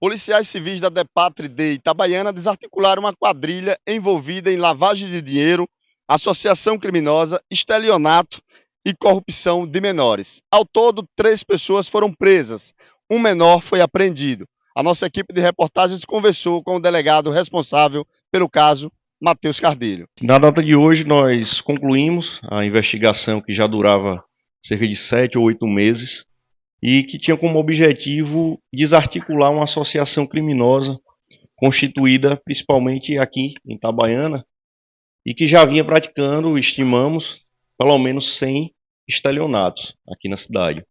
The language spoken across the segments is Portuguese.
Policiais civis da DEPATRE de Itabaiana desarticularam uma quadrilha envolvida em lavagem de dinheiro, associação criminosa, estelionato e corrupção de menores. Ao todo, 3 pessoas foram presas, um menor foi apreendido. A nossa equipe de reportagens conversou com o delegado responsável pelo caso, Matheus Cardilho. Na data de hoje, nós concluímos a investigação que já durava cerca de 7 ou 8 meses e que tinha como objetivo desarticular uma associação criminosa constituída principalmente aqui em Itabaiana e que já vinha praticando, estimamos, pelo menos 100 estelionatos aqui na cidade.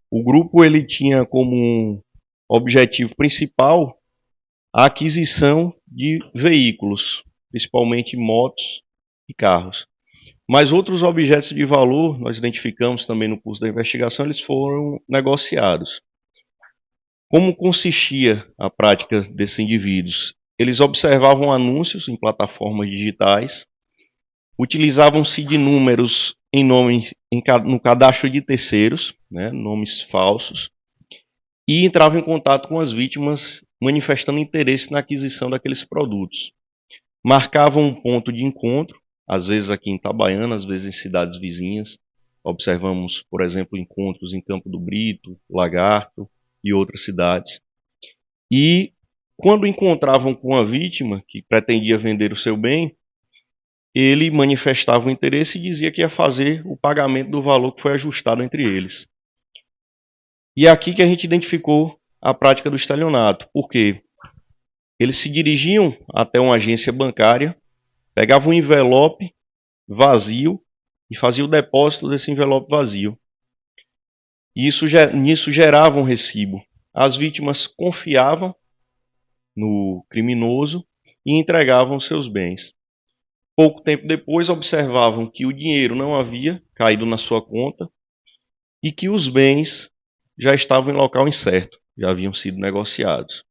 O grupo ele tinha como objetivo principal a aquisição de veículos, principalmente motos e carros. Mas outros objetos de valor, nós identificamos também no curso da investigação, eles foram negociados. Como consistia a prática desses indivíduos? Eles observavam anúncios em plataformas digitais, utilizavam-se de números no cadastro de terceiros, nomes falsos, e entravam em contato com as vítimas manifestando interesse na aquisição daqueles produtos. Marcavam um ponto de encontro, às vezes aqui em Itabaiana, às vezes em cidades vizinhas. Observamos, por exemplo, encontros em Campo do Brito, Lagarto e outras cidades. E quando encontravam com a vítima, que pretendia vender o seu bem, ele manifestava o interesse e dizia que ia fazer o pagamento do valor que foi ajustado entre eles. E é aqui que a gente identificou a prática do estelionato. Por quê? Eles se dirigiam até uma agência bancária, pegavam um envelope vazio e faziam o depósito desse envelope vazio. E nisso gerava um recibo. As vítimas confiavam no criminoso e entregavam seus bens. Pouco tempo depois, observavam que o dinheiro não havia caído na sua conta e que os bens já estavam em local incerto, já haviam sido negociados.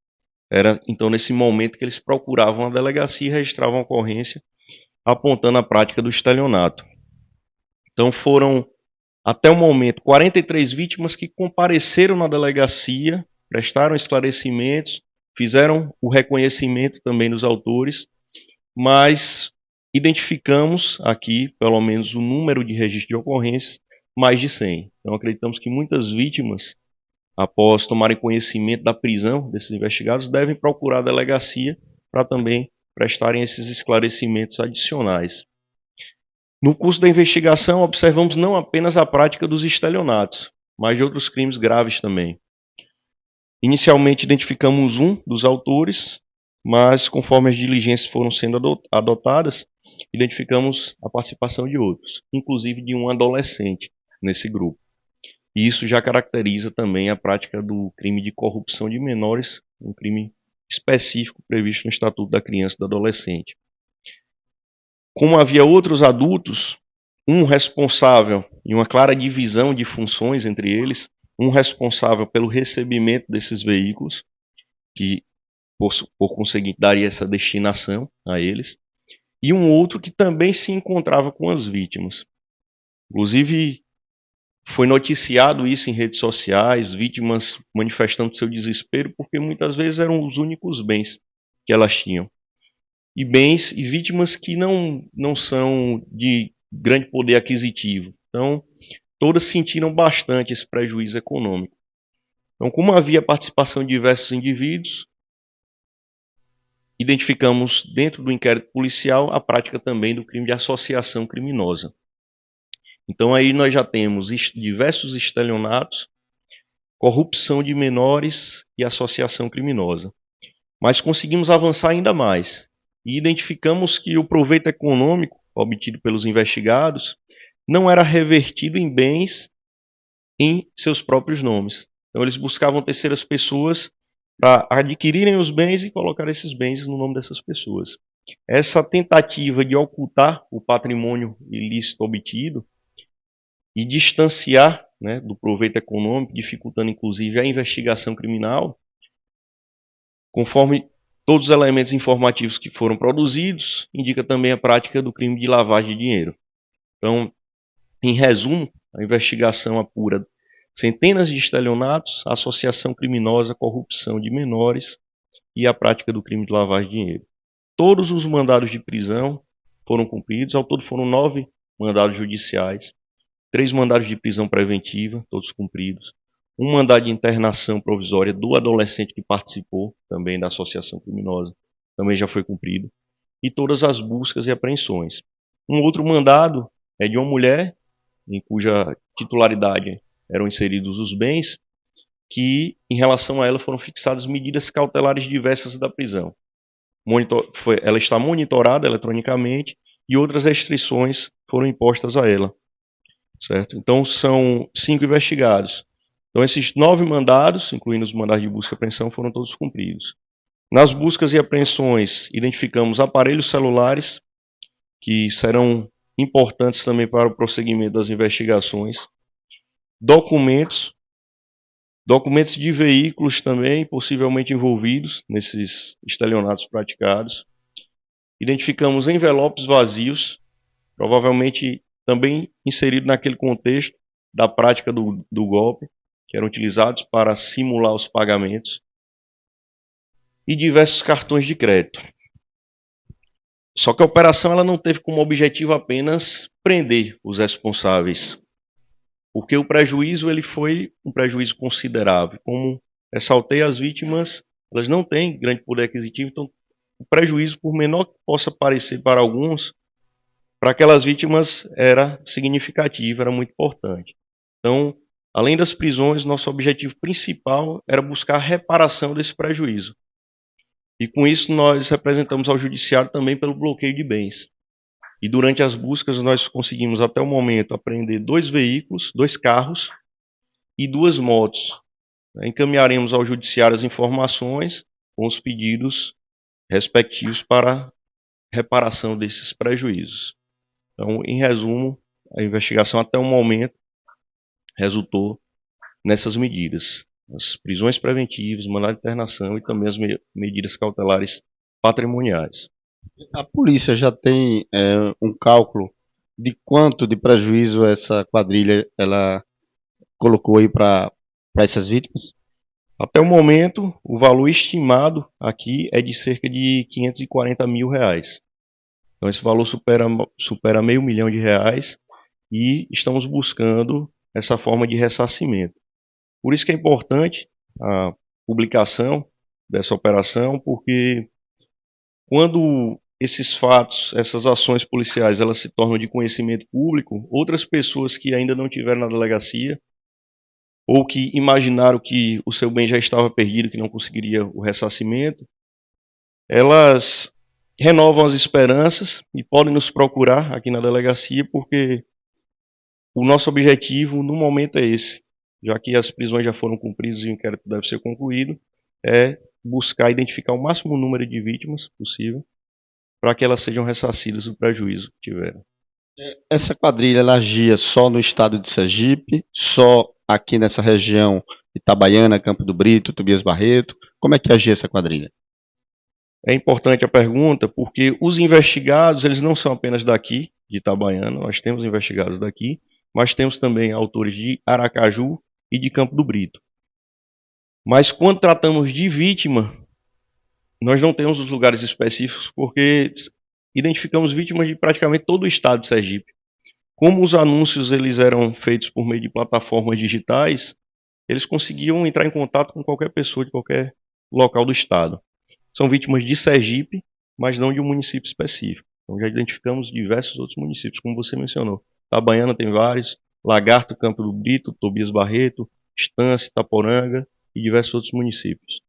Era então nesse momento que eles procuravam a delegacia e registravam a ocorrência, apontando a prática do estelionato. Então foram, até o momento, 43 vítimas que compareceram na delegacia, prestaram esclarecimentos, fizeram o reconhecimento também dos autores, mas identificamos aqui, pelo menos, o número de registro de ocorrências, mais de 100. Então acreditamos que muitas vítimas, após tomarem conhecimento da prisão desses investigados, devem procurar a delegacia para também prestarem esses esclarecimentos adicionais. No curso da investigação, observamos não apenas a prática dos estelionatos, mas de outros crimes graves também. Inicialmente identificamos um dos autores, mas conforme as diligências foram sendo adotadas, identificamos a participação de outros, inclusive de um adolescente nesse grupo. E isso já caracteriza também a prática do crime de corrupção de menores, um crime específico previsto no Estatuto da Criança e do Adolescente. Como havia outros adultos, um responsável e uma clara divisão de funções entre eles, um responsável pelo recebimento desses veículos, que por conseguinte daria essa destinação a eles, e um outro que também se encontrava com as vítimas. Inclusive, foi noticiado isso em redes sociais, vítimas manifestando seu desespero, porque muitas vezes eram os únicos bens que elas tinham. E bens e vítimas que não são de grande poder aquisitivo. Então, todas sentiram bastante esse prejuízo econômico. Então, como havia participação de diversos indivíduos, identificamos dentro do inquérito policial a prática também do crime de associação criminosa. Então aí nós já temos diversos estelionatos, corrupção de menores e associação criminosa. Mas conseguimos avançar ainda mais e identificamos que o proveito econômico obtido pelos investigados não era revertido em bens em seus próprios nomes. Então eles buscavam terceiras pessoas para adquirirem os bens e colocar esses bens no nome dessas pessoas. Essa tentativa de ocultar o patrimônio ilícito obtido e distanciar do proveito econômico, dificultando inclusive a investigação criminal, conforme todos os elementos informativos que foram produzidos, indica também a prática do crime de lavagem de dinheiro. Então, em resumo, a investigação apura centenas de estelionatos, associação criminosa, corrupção de menores e a prática do crime de lavagem de dinheiro. Todos os mandados de prisão foram cumpridos, ao todo foram 9 mandados judiciais, 3 mandados de prisão preventiva, todos cumpridos, um mandado de internação provisória do adolescente que participou também da associação criminosa, também já foi cumprido, e todas as buscas e apreensões. Um outro mandado é de uma mulher, em cuja titularidade eram inseridos os bens, que em relação a ela foram fixadas medidas cautelares diversas da prisão. Ela está monitorada eletronicamente e outras restrições foram impostas a ela. Certo? Então são 5 investigados. Então esses 9 mandados, incluindo os mandados de busca e apreensão, foram todos cumpridos. Nas buscas e apreensões, identificamos aparelhos celulares, que serão importantes também para o prosseguimento das investigações, documentos de veículos também, possivelmente envolvidos nesses estelionatos praticados. Identificamos envelopes vazios, provavelmente também inseridos naquele contexto da prática do golpe, que eram utilizados para simular os pagamentos, e diversos cartões de crédito. Só que a operação ela não teve como objetivo apenas prender os responsáveis, porque o prejuízo ele foi um prejuízo considerável. Como ressaltei, as vítimas elas não têm grande poder aquisitivo, então o prejuízo, por menor que possa parecer para alguns, para aquelas vítimas era significativo, era muito importante. Então, além das prisões, nosso objetivo principal era buscar a reparação desse prejuízo. E com isso nós representamos ao judiciário também pelo bloqueio de bens. E durante as buscas nós conseguimos até o momento apreender 2 veículos, 2 carros e 2 motos. Encaminharemos ao judiciário as informações com os pedidos respectivos para reparação desses prejuízos. Então, em resumo, a investigação até o momento resultou nessas medidas. As prisões preventivas, mandado de internação e também as medidas cautelares patrimoniais. A polícia já tem um cálculo de quanto de prejuízo essa quadrilha ela colocou aí para essas vítimas? Até o momento, o valor estimado aqui é de cerca de R$ 540 mil. Então esse valor supera R$ 500 mil e estamos buscando essa forma de ressarcimento. Por isso que é importante a publicação dessa operação, porque quando esses fatos, essas ações policiais, elas se tornam de conhecimento público, outras pessoas que ainda não tiveram na delegacia ou que imaginaram que o seu bem já estava perdido, que não conseguiria o ressarcimento, elas renovam as esperanças e podem nos procurar aqui na delegacia, porque o nosso objetivo no momento é esse, já que as prisões já foram cumpridas e o inquérito deve ser concluído, é buscar identificar o máximo número de vítimas possível para que elas sejam ressarcidas do prejuízo que tiveram. Essa quadrilha ela agia só no estado de Sergipe, só aqui nessa região Itabaiana, Campo do Brito, Tobias Barreto? Como é que agia essa quadrilha? É importante a pergunta porque os investigados eles não são apenas daqui, de Itabaiana, nós temos investigados daqui, mas temos também autores de Aracaju e de Campo do Brito. Mas quando tratamos de vítima, nós não temos os lugares específicos porque identificamos vítimas de praticamente todo o estado de Sergipe. Como os anúncios eles eram feitos por meio de plataformas digitais, eles conseguiam entrar em contato com qualquer pessoa de qualquer local do estado. São vítimas de Sergipe, mas não de um município específico. Então já identificamos diversos outros municípios, como você mencionou. Itabaiana tem vários, Lagarto, Campo do Brito, Tobias Barreto, Estância, Itaporanga e diversos outros municípios.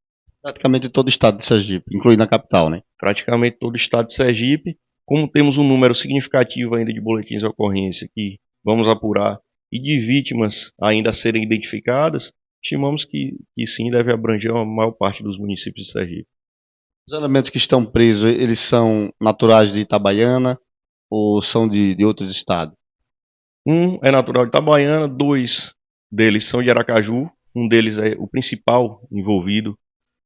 Praticamente todo o estado de Sergipe, incluindo a capital, né? Praticamente todo o estado de Sergipe. Como temos um número significativo ainda de boletins de ocorrência que vamos apurar e de vítimas ainda a serem identificadas, estimamos que sim, deve abranger a maior parte dos municípios de Sergipe. Os elementos que estão presos, eles são naturais de Itabaiana ou são de outros estados? Um é natural de Itabaiana, 2 deles são de Aracaju, um deles é o principal envolvido,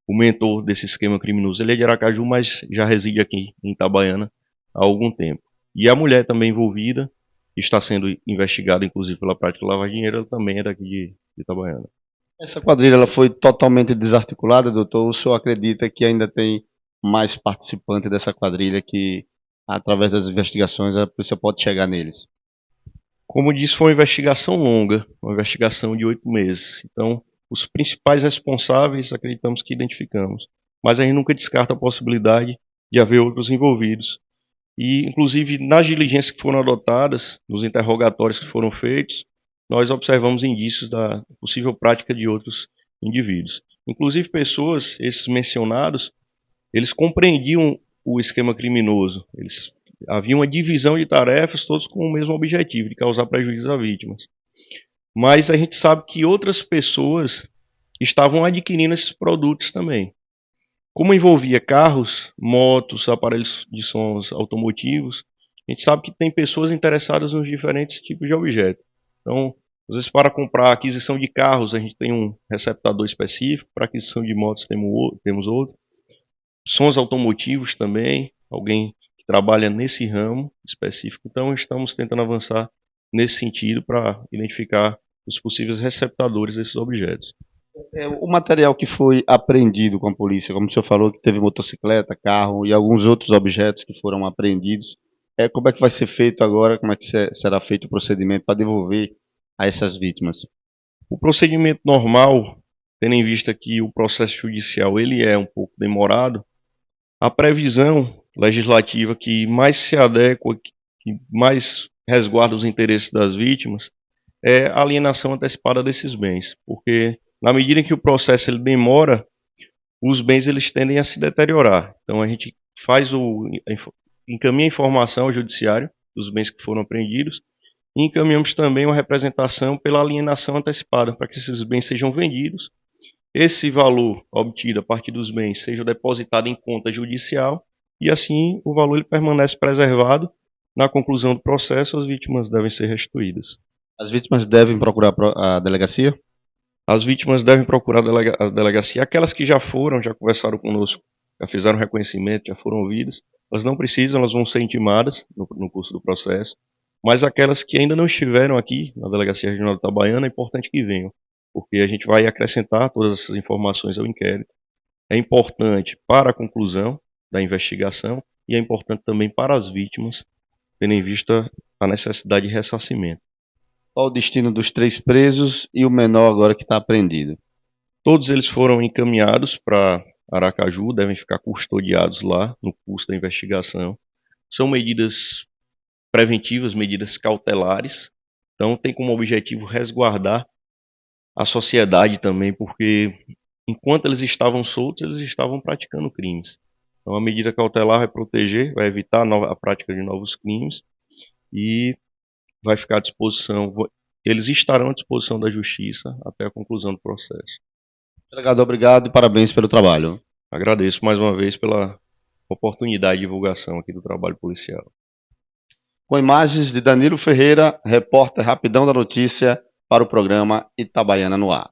o mentor desse esquema criminoso. Ele é de Aracaju, mas já reside aqui em Itabaiana há algum tempo. E a mulher também envolvida que está sendo investigada, inclusive, pela prática de lavagem de dinheiro, ela também é daqui de Itabaiana. Essa quadrilha ela foi totalmente desarticulada, doutor? Ou o senhor acredita que ainda tem mais participantes dessa quadrilha que, através das investigações, a polícia pode chegar neles? Como disse, foi uma investigação longa, uma investigação de 8 meses. Então, os principais responsáveis, acreditamos que identificamos. Mas a gente nunca descarta a possibilidade de haver outros envolvidos. E, inclusive, nas diligências que foram adotadas, nos interrogatórios que foram feitos, nós observamos indícios da possível prática de outros indivíduos. Inclusive, pessoas, esses mencionados, eles compreendiam o esquema criminoso. Havia uma divisão de tarefas, todos com o mesmo objetivo, de causar prejuízo às vítimas. Mas a gente sabe que outras pessoas estavam adquirindo esses produtos também. Como envolvia carros, motos, aparelhos de sons automotivos, a gente sabe que tem pessoas interessadas nos diferentes tipos de objetos. Então, às vezes para comprar aquisição de carros, a gente tem um receptador específico, para aquisição de motos temos outro. Sons automotivos também, alguém que trabalha nesse ramo específico. Então, estamos tentando avançar nesse sentido para identificar os possíveis receptadores desses objetos. O material que foi apreendido com a polícia, como o senhor falou, que teve motocicleta, carro e alguns outros objetos que foram apreendidos, como é que vai ser feito agora? Como é que será feito o procedimento para devolver a essas vítimas? O procedimento normal, tendo em vista que o processo judicial ele é um pouco demorado, a previsão legislativa que mais se adequa, que mais resguarda os interesses das vítimas, é a alienação antecipada desses bens, porque na medida em que o processo ele demora, os bens eles tendem a se deteriorar. Então a gente encaminha a informação ao judiciário dos bens que foram apreendidos e encaminhamos também uma representação pela alienação antecipada, para que esses bens sejam vendidos, esse valor obtido a partir dos bens seja depositado em conta judicial e assim o valor ele permanece preservado. Na conclusão do processo, as vítimas devem ser restituídas. As vítimas devem procurar a delegacia? As vítimas devem procurar a delegacia. Aquelas que já conversaram conosco, já fizeram reconhecimento, já foram ouvidas, elas não precisam, elas vão ser intimadas no curso do processo. Mas aquelas que ainda não estiveram aqui na Delegacia Regional de Itabaiana, é importante que venham, porque a gente vai acrescentar todas essas informações ao inquérito. É importante para a conclusão da investigação e é importante também para as vítimas, tendo em vista a necessidade de ressarcimento. Qual o destino dos 3 presos e o menor agora que está apreendido? Todos eles foram encaminhados para Aracaju, devem ficar custodiados lá no curso da investigação. São medidas preventivas, medidas cautelares, então tem como objetivo resguardar a sociedade também, porque enquanto eles estavam soltos, eles estavam praticando crimes. Então a medida cautelar vai proteger, vai evitar a prática de novos crimes e vai ficar à disposição, eles estarão à disposição da justiça até a conclusão do processo. Delegado, obrigado e parabéns pelo trabalho. Agradeço mais uma vez pela oportunidade de divulgação aqui do trabalho policial. Com imagens de Danilo Ferreira, repórter Rapidão da Notícia, para o programa Itabaiana no Ar.